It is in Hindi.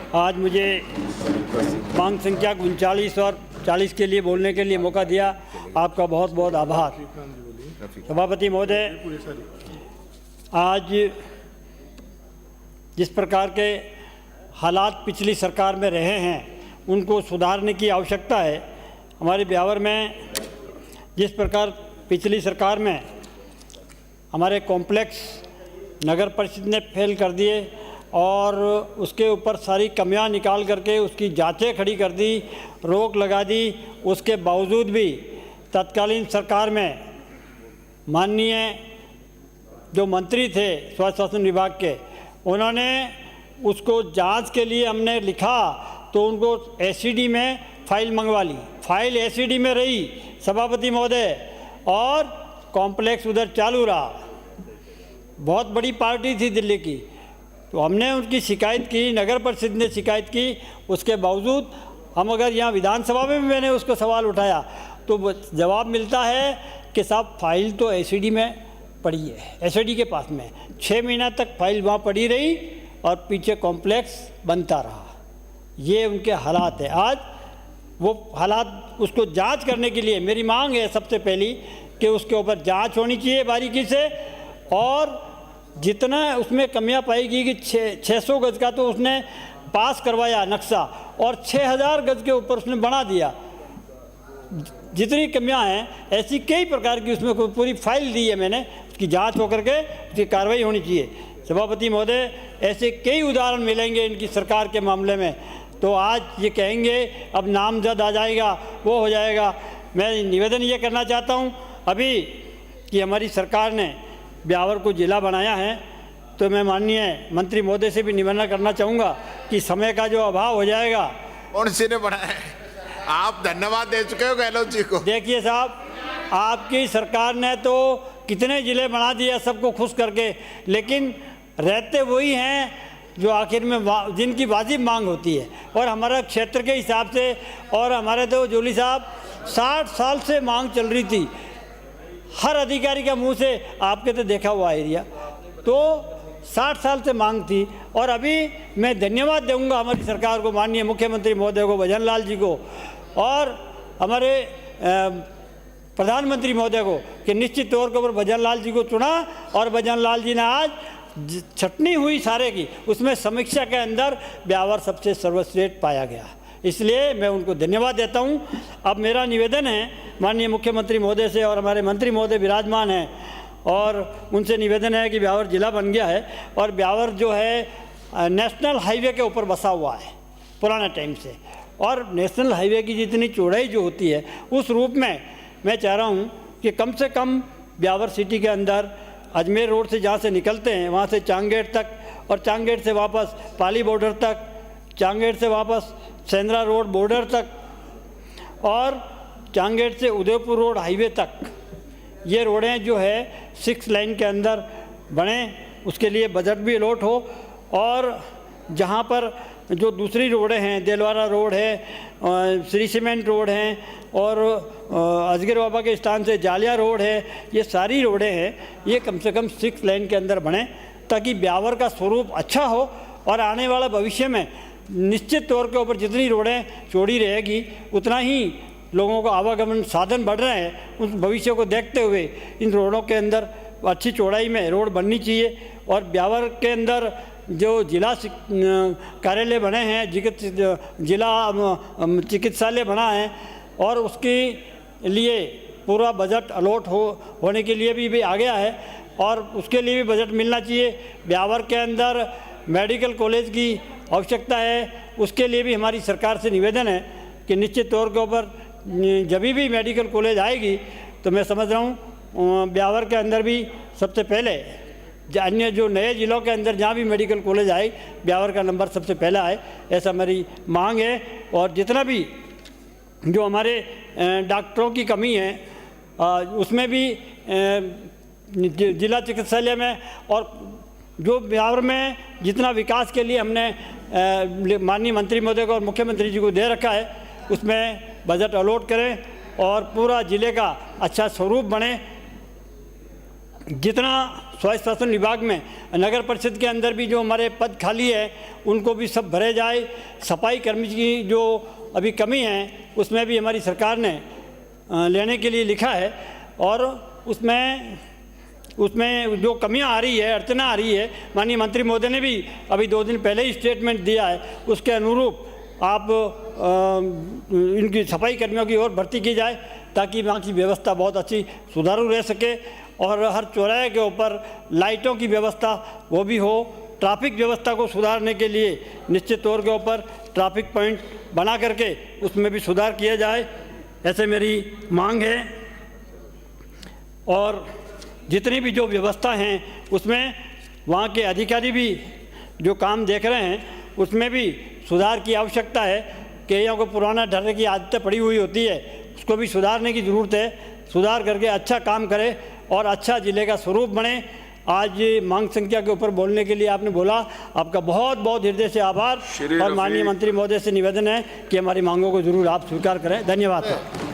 आज मुझे मांग संख्या 39 और 40 के लिए बोलने के लिए मौका दिया, आपका बहुत बहुत आभार। सभापति महोदय, आज जिस प्रकार के हालात पिछली सरकार में रहे हैं उनको सुधारने की आवश्यकता है। हमारे ब्यावर में जिस प्रकार पिछली सरकार में हमारे कॉम्प्लेक्स नगर परिषद ने फेल कर दिए और उसके ऊपर सारी कमियां निकाल करके उसकी जांचें खड़ी कर दी, रोक लगा दी, उसके बावजूद भी तत्कालीन सरकार में माननीय जो मंत्री थे स्वास्थ्य शासन विभाग के, उन्होंने उसको जांच के लिए हमने लिखा तो उनको एसईडी में फाइल मंगवा ली। फाइल एसईडी में रही सभापति महोदय और कॉम्प्लेक्स उधर चालू रहा। बहुत बड़ी पार्टी थी दिल्ली की, तो हमने उनकी शिकायत की, नगर परिषद ने शिकायत की। उसके बावजूद हम अगर यहाँ विधानसभा में भी मैंने उसको सवाल उठाया तो जवाब मिलता है कि साहब फाइल तो एसईडी में पड़ी है, एसईडी के पास में। 6 महीना तक फाइल वहाँ पड़ी रही और पीछे कॉम्प्लेक्स बनता रहा। ये उनके हालात है। आज वो हालात, उसको जांच करने के लिए मेरी मांग है सबसे पहली कि उसके ऊपर जांच होनी चाहिए बारीकी से, और जितना उसमें कमियां पाएगी कि 600 गज का तो उसने पास करवाया नक्शा और 6000 गज के ऊपर उसने बना दिया। जितनी कमियां हैं ऐसी कई प्रकार की उसमें पूरी फाइल दी है मैंने, उसकी जांच होकर के उसकी कार्रवाई होनी चाहिए। सभापति महोदय, ऐसे कई उदाहरण मिलेंगे इनकी सरकार के मामले में। तो आज ये कहेंगे अब नामजद आ जाएगा, वो हो जाएगा। मैं निवेदन ये करना चाहता हूँ अभी कि हमारी सरकार ने ब्यावर को जिला बनाया है, तो मैं माननीय मंत्री महोदय से भी निवेदन करना चाहूँगा कि समय का जो अभाव हो जाएगा। कौन सी ने बनाया है? आप धन्यवाद दे चुके हो गहलोत जी को। देखिए साहब, आपकी सरकार ने तो कितने जिले बना दिए सबको खुश करके, लेकिन रहते वही हैं जो आखिर में जिनकी वाजिब मांग होती है। और हमारा क्षेत्र के हिसाब से, और हमारे तो जोली साहब 60 साल से मांग चल रही थी हर अधिकारी का मुंह से, आपके तो देखा हुआ एरिया, तो 60 साल से मांग थी। और अभी मैं धन्यवाद दूंगा हमारी सरकार को, माननीय मुख्यमंत्री महोदय को, भजन लाल जी को, और हमारे प्रधानमंत्री महोदय को कि निश्चित तौर के ऊपर भजन लाल जी को चुना और भजन लाल जी ने आज छटनी हुई सारे की, उसमें समीक्षा के अंदर ब्यावर सबसे सर्वश्रेष्ठ पाया गया। इसलिए मैं उनको धन्यवाद देता हूं। अब मेरा निवेदन है माननीय मुख्यमंत्री महोदय से, और हमारे मंत्री महोदय विराजमान हैं, और उनसे निवेदन है कि ब्यावर जिला बन गया है और ब्यावर जो है नेशनल हाईवे के ऊपर बसा हुआ है पुराने टाइम से, और नेशनल हाईवे की जितनी चौड़ाई जो होती है उस रूप में मैं चाह रहा हूँ कि कम से कम ब्यावर सिटी के अंदर अजमेर रोड से जहाँ से निकलते हैं वहाँ से चांगेट तक, और चांगेट से वापस पाली बॉर्डर तक, चांगेट से वापस सेंद्रा रोड बॉर्डर तक, और चांगेट से उदयपुर रोड हाईवे तक, ये रोडें जो है 6 लाइन के अंदर बने, उसके लिए बजट भी अलॉट हो। और जहाँ पर जो दूसरी रोडें हैं, देलवारा रोड है, श्री सीमेंट रोड हैं, और अजगर बाबा के स्थान से जालिया रोड है, ये सारी रोडें हैं, ये कम से कम 6 लाइन के अंदर बने ताकि ब्यावर का स्वरूप अच्छा हो। और आने वाला भविष्य में निश्चित तौर के ऊपर जितनी रोडें चौड़ी रहेगी उतना ही लोगों का आवागमन साधन बढ़ रहे हैं। उस भविष्य को देखते हुए इन रोडों के अंदर अच्छी चौड़ाई में रोड बननी चाहिए। और ब्यावर के अंदर जो जिला कार्यालय बने हैं, जिला चिकित्सालय बना है, और उसके लिए पूरा बजट अलॉट होने के लिए भी आ गया है, और उसके लिए भी बजट मिलना चाहिए। ब्यावर के अंदर मेडिकल कॉलेज की आवश्यकता है, उसके लिए भी हमारी सरकार से निवेदन है कि निश्चित तौर के ऊपर जब भी मेडिकल कॉलेज आएगी तो मैं समझ रहा हूँ ब्यावर के अंदर भी सबसे पहले, अन्य जो नए ज़िलों के अंदर जहाँ भी मेडिकल कॉलेज आए, ब्यावर का नंबर सबसे पहला आए, ऐसा मेरी मांग है। और जितना भी जो हमारे डॉक्टरों की कमी है उसमें भी जिला चिकित्सालय में, और जो ब्यावर में जितना विकास के लिए हमने माननीय मंत्री महोदय को और मुख्यमंत्री जी को दे रखा है, उसमें बजट अलॉट करें और पूरा ज़िले का अच्छा स्वरूप बने। जितना स्वास्थ्य शासन विभाग में नगर परिषद के अंदर भी जो हमारे पद खाली है उनको भी सब भरे जाए। सफाई कर्मी की जो अभी कमी है उसमें भी हमारी सरकार ने लेने के लिए लिखा है और उसमें जो कमियां आ रही है, अड़चना आ रही है, माननीय मंत्री महोदय ने भी अभी 2 दिन पहले ही स्टेटमेंट दिया है, उसके अनुरूप आप इनकी सफाई कर्मियों की ओर भर्ती की जाए ताकि वहाँ की व्यवस्था बहुत अच्छी सुचारू रह सके और हर चौराहे के ऊपर लाइटों की व्यवस्था वो भी हो। ट्रैफिक व्यवस्था को सुधारने के लिए निश्चित तौर के ऊपर ट्रैफिक पॉइंट बना करके उसमें भी सुधार किया जाए, ऐसे मेरी मांग है। और जितनी भी जो व्यवस्था हैं उसमें वहाँ के अधिकारी भी जो काम देख रहे हैं उसमें भी सुधार की आवश्यकता है। कईयों को पुराना डरने की आदतें पड़ी हुई होती है, उसको भी सुधारने की ज़रूरत है। सुधार करके अच्छा काम करे और अच्छा ज़िले का स्वरूप बने। आज मांग संख्या के ऊपर बोलने के लिए आपने बोला, आपका बहुत बहुत हृदय से आभार। और माननीय मंत्री महोदय से निवेदन है कि हमारी मांगों को ज़रूर आप स्वीकार करें। धन्यवाद।